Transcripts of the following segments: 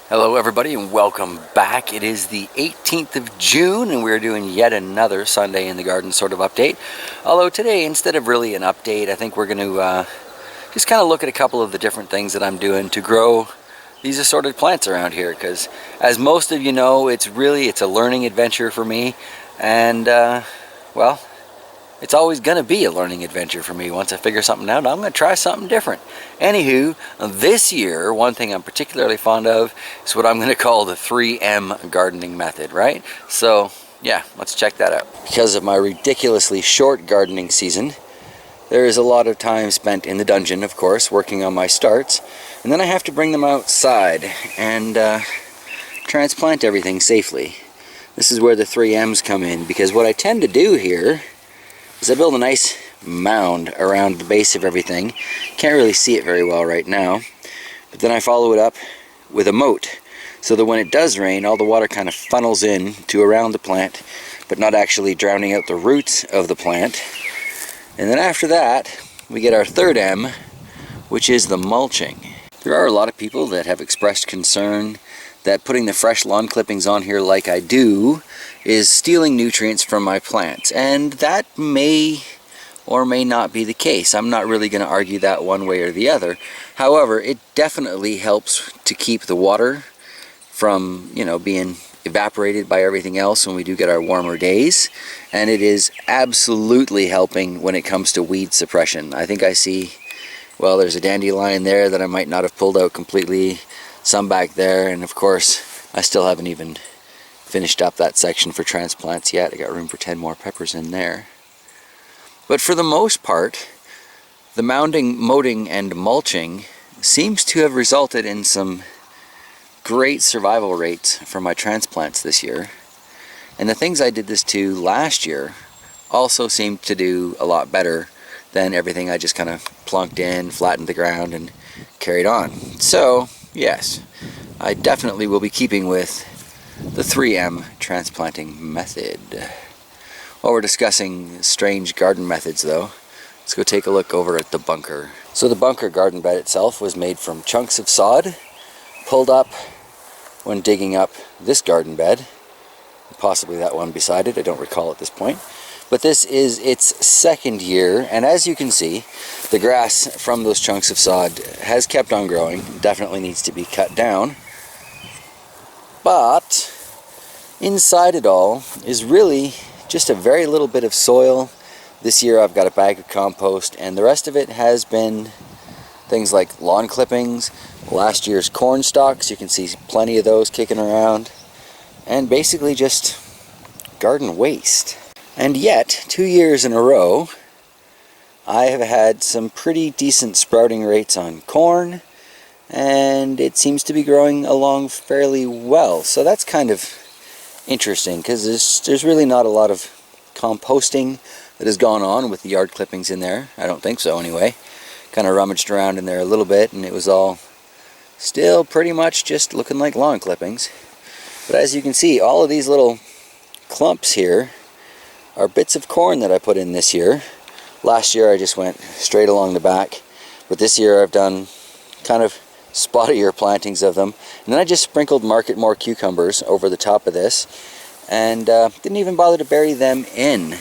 Hello everybody and welcome back. It is the 18th of June and we're doing yet another Sunday in the Garden sort of update. Although today, instead of really an update, I think we're going to just kind of look at a couple of the different things that I'm doing to grow these assorted plants around here, because as most of you know, it's a learning adventure for me, and well, it's always going to be a learning adventure for me. Once I figure something out, I'm going to try something different. Anywho, this year, one thing I'm particularly fond of is what I'm going to call the 3M gardening method, right? So, yeah, let's check that out. Because of my ridiculously short gardening season, there is a lot of time spent in the dungeon, of course, working on my starts, and then I have to bring them outside and transplant everything safely. This is where the 3Ms come in, because what I tend to do here is I build a nice mound around the base of everything. Can't really see it very well right now, but then I follow it up with a moat, so that when it does rain, all the water kind of funnels in to around the plant, but not actually drowning out the roots of the plant. And then after that, we get our third M, which is the mulching. There are a lot of people that have expressed concern that putting the fresh lawn clippings on here like I do is stealing nutrients from my plants, and that may or may not be the case. I'm not really going to argue that one way or the other. However, it definitely helps to keep the water from, being evaporated by everything else when we do get our warmer days, and it is absolutely helping when it comes to weed suppression. I think I see, well, there's a dandelion there that I might not have pulled out completely, some back there, and of course I still haven't even finished up that section for transplants yet. I got room for 10 more peppers in there. But for the most part, the mounding, moating, and mulching seems to have resulted in some great survival rates for my transplants this year. And the things I did this to last year also seemed to do a lot better than everything I just kind of plunked in, flattened the ground, and carried on. So, yes, I definitely will be keeping with the 3M transplanting method. While we're discussing strange garden methods though, let's go take a look over at the bunker. So the bunker garden bed itself was made from chunks of sod, pulled up when digging up this garden bed, possibly that one beside it, I don't recall at this point. But this is its second year, and as you can see, the grass from those chunks of sod has kept on growing. Definitely needs to be cut down. But inside it all is really just a very little bit of soil. This year I've got a bag of compost, and the rest of it has been things like lawn clippings, last year's corn stalks, you can see plenty of those kicking around, and basically just garden waste. And yet, 2 years in a row, I have had some pretty decent sprouting rates on corn, and it seems to be growing along fairly well. So that's kind of interesting, because there's really not a lot of composting that has gone on with the yard clippings in there. I don't think so anyway. Kind of rummaged around in there a little bit, and it was all still pretty much just looking like lawn clippings. But as you can see, all of these little clumps here are bits of corn that I put in this year. Last year I just went straight along the back, but this year I've done kind of spottier plantings of them, and then I just sprinkled Market More cucumbers over the top of this, and didn't even bother to bury them in.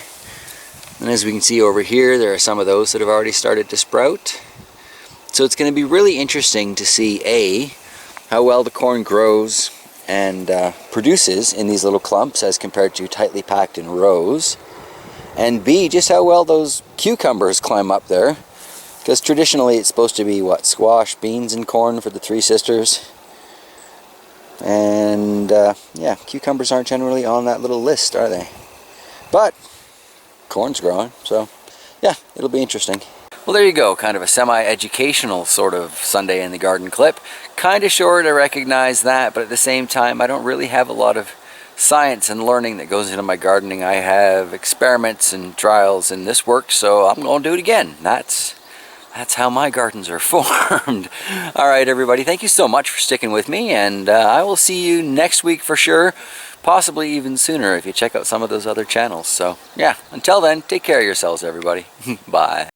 And as we can see over here, there are some of those that have already started to sprout. So it's going to be really interesting to see how well the corn grows and produces in these little clumps as compared to tightly packed in rows, and B, just how well those cucumbers climb up there, because traditionally it's supposed to be what, squash, beans, and corn for the three sisters, and yeah, cucumbers aren't generally on that little list, are they? But corn's growing, so yeah, it'll be interesting. Well, there you go, kind of a semi-educational sort of Sunday in the Garden clip. Kind of short, I recognize that, but at the same time, I don't really have a lot of science and learning that goes into my gardening. I have experiments and trials, and this worked, so I'm going to do it again. That's how my gardens are formed. All right, everybody, thank you so much for sticking with me, and I will see you next week for sure, possibly even sooner if you check out some of those other channels. So, yeah, until then, take care of yourselves, everybody. Bye.